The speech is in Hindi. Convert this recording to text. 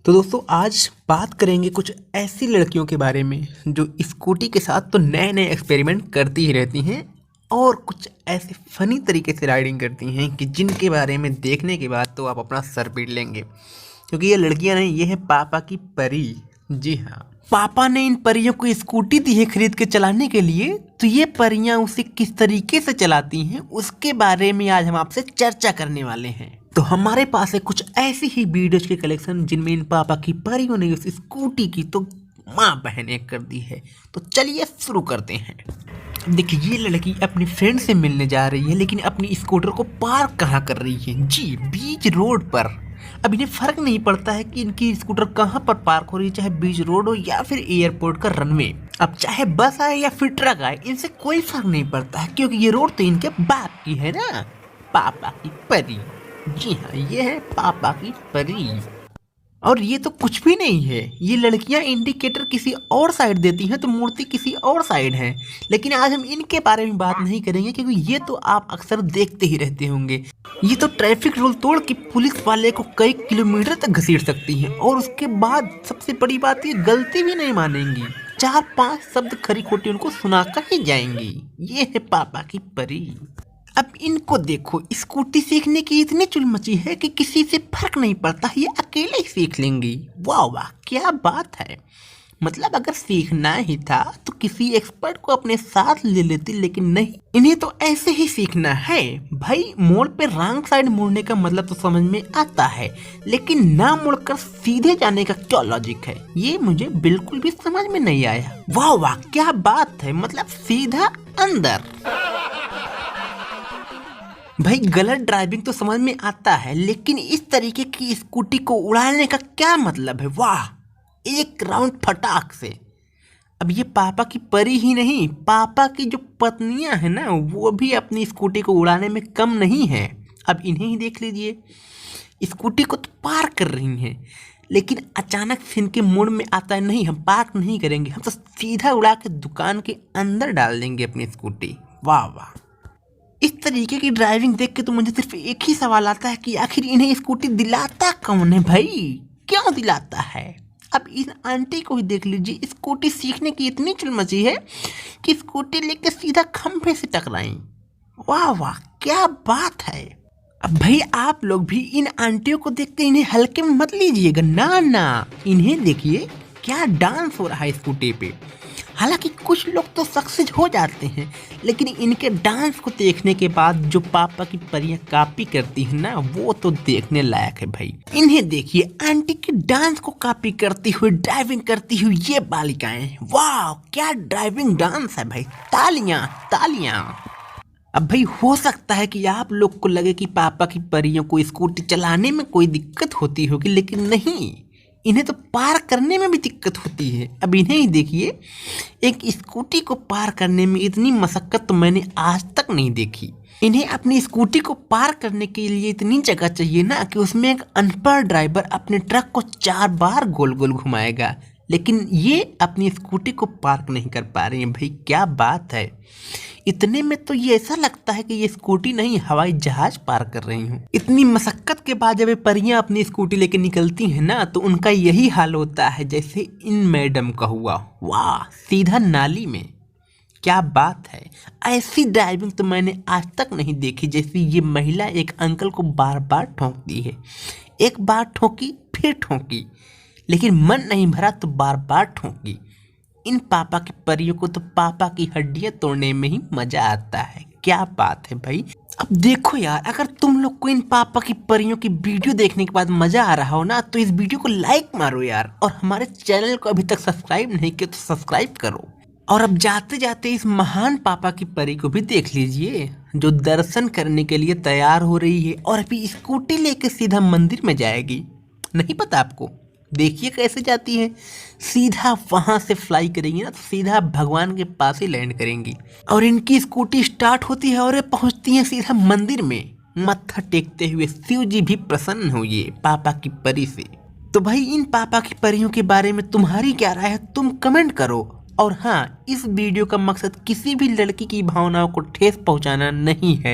तो दोस्तों आज बात करेंगे कुछ ऐसी लड़कियों के बारे में जो स्कूटी के साथ तो नए नए एक्सपेरिमेंट करती ही रहती हैं और कुछ ऐसे फनी तरीके से राइडिंग करती हैं कि जिनके बारे में देखने के बाद तो आप अपना सर पीट लेंगे, क्योंकि ये लड़कियां नहीं, ये है पापा की परी। जी हाँ, पापा ने इन परियों को स्कूटी दी है खरीद के चलाने के लिए, तो ये परियां उसे किस तरीके से चलाती हैं उसके बारे में आज हम आपसे चर्चा करने वाले हैं। तो हमारे पास है कुछ ऐसी ही वीडियोज के कलेक्शन जिनमें इन पापा की परियों ने उस स्कूटी की तो माँ बहन एक कर दी है। तो चलिए शुरू करते हैं। देखिए, ये लड़की अपने फ्रेंड से मिलने जा रही है, लेकिन अपनी स्कूटर को पार्क कहाँ कर रही है? जी, बीच रोड पर। अब इन्हें फर्क नहीं पड़ता है कि इनकी स्कूटर कहाँ पर पार्क हो रही है, चाहे बीच रोड हो या फिर एयरपोर्ट का रनवे। अब चाहे बस आए या फिर ट्रक आए, इनसे कोई फर्क नहीं पड़ता है, क्योंकि ये रोड तो इनके बाप की है ना, पापा की परी। जी हाँ, ये है पापा की परी। और ये तो कुछ भी नहीं है, ये लड़कियां इंडिकेटर किसी और साइड देती हैं तो मूर्ति किसी और साइड है। लेकिन आज हम इनके बारे में बात नहीं करेंगे, क्योंकि ये तो आप अक्सर देखते ही रहते होंगे। ये तो ट्रैफिक रूल तोड़ के पुलिस वाले को कई किलोमीटर तक घसीट सकती हैं, और उसके बाद सबसे बड़ी बात, ये गलती भी नहीं मानेंगी। 4-5 शब्द खरी खोटी उनको सुनाकर ही जाएंगी। ये है पापा की परी। अब इनको देखो, स्कूटी सीखने की इतनी चुल मची है कि किसी से फर्क नहीं पड़ता, ये अकेले ही सीख लेंगी। वाह वाह, क्या बात है। मतलब अगर सीखना ही था तो किसी एक्सपर्ट को अपने साथ ले लेती, लेकिन नहीं, इन्हें तो ऐसे ही सीखना है। भाई, मोड़ पे रॉन्ग साइड मुड़ने का मतलब तो समझ में आता है, लेकिन ना मुड़कर सीधे जाने का क्या लॉजिक है, ये मुझे बिल्कुल भी समझ में नहीं आया। वाह वाह, क्या बात है। मतलब सीधा अंदर। भाई, गलत ड्राइविंग तो समझ में आता है, लेकिन इस तरीके की स्कूटी को उड़ाने का क्या मतलब है? वाह, एक राउंड फटाक से। अब ये पापा की परी ही नहीं, पापा की जो पत्नियां हैं ना, वो भी अपनी स्कूटी को उड़ाने में कम नहीं है। अब इन्हें ही देख लीजिए, स्कूटी को तो पार्क कर रही हैं, लेकिन अचानक से इनके मूड में आता है, नहीं हम पार्क नहीं करेंगे, हम तो सीधा उड़ा के दुकान के अंदर डाल देंगे अपनी स्कूटी। वाह वाह, इस तरीके की ड्राइविंग देख के तो मुझे सिर्फ एक ही सवाल आता है कि आखिर इन्हें स्कूटी दिलाता कौन है? भाई, क्यों दिलाता है? अब इन आंटी को ही देख लीजिए, स्कूटी सीखने की इतनी चुल मची है कि स्कूटी लेके सीधा खंभे से टकराई। वाह वाह, क्या बात है। अब भाई, आप लोग भी इन आंटियों को देखते इन्हें हल्के में मत लीजिएगा, ना ना, इन्हें देखिए क्या डांस हो रहा है स्कूटी पे। हालांकि कुछ लोग तो सक्सेस हो जाते हैं, लेकिन इनके डांस को देखने के बाद जो पापा की परियां कॉपी करती हैं ना, वो तो देखने लायक है भाई। इन्हें देखिए, आंटी के डांस को कॉपी करती हुई, ड्राइविंग करती हुई ये बालिकाएं। वाह, क्या ड्राइविंग डांस है भाई, तालियां तालियां। अब भाई, हो सकता है कि आप लोग को लगे कि पापा की परियों को स्कूटी चलाने में कोई दिक्कत होती होगी, लेकिन नहीं, इन्हें तो पार करने में भी दिक्कत होती है। अब इन्हें ही देखिए, एक स्कूटी को पार करने में इतनी मशक्कत तो मैंने आज तक नहीं देखी। इन्हें अपनी स्कूटी को पार करने के लिए इतनी जगह चाहिए ना कि उसमें एक अनपढ़ ड्राइवर अपने ट्रक को 4 बार गोल गोल घुमाएगा, लेकिन ये अपनी स्कूटी को पार्क नहीं कर पा रही हैं। भाई, क्या बात है। इतने में तो ये ऐसा लगता है कि ये स्कूटी नहीं, हवाई जहाज पार कर रही हूँ। इतनी मशक्कत के बाद जब ये परियां अपनी स्कूटी लेके निकलती हैं ना, तो उनका यही हाल होता है जैसे इन मैडम का हुआ। वाह, सीधा नाली में। क्या बात है। ऐसी ड्राइविंग तो मैंने आज तक नहीं देखी, जैसी ये महिला एक अंकल को बार बार ठोंकती है। एक बार ठोकी, फिर ठोकी, लेकिन मन नहीं भरा तो बार बार ठोकी। इन पापा की परियों को तो पापा की हड्डियां तोड़ने में ही मजा आता है। क्या बात है भाई। अब देखो यार, अगर तुम लोग को इन पापा की परियों की वीडियो देखने के बाद मजा आ रहा हो ना, तो इस वीडियो को लाइक मारो यार, और हमारे चैनल को अभी तक सब्सक्राइब नहीं किया तो सब्सक्राइब करो। और अब जाते जाते इस महान पापा की परी को भी देख लीजिए, जो दर्शन करने के लिए तैयार हो रही है, और अभी स्कूटी लेके सीधा मंदिर में जाएगी। नहीं पता आपको? देखिए कैसे जाती है, सीधा वहां से फ्लाई करेंगी ना, तो सीधा भगवान के पास ही लैंड करेंगी। और इनकी स्कूटी स्टार्ट होती है और ये पहुंचती है सीधा मंदिर में। मत्था टेकते हुए शिव जी भी प्रसन्न हुए पापा की परी से। तो भाई, इन पापा की परियों के बारे में तुम्हारी क्या राय है, तुम कमेंट करो। और हाँ, इस वीडियो का मकसद किसी भी लड़की की भावनाओं को ठेस पहुंचाना नहीं है।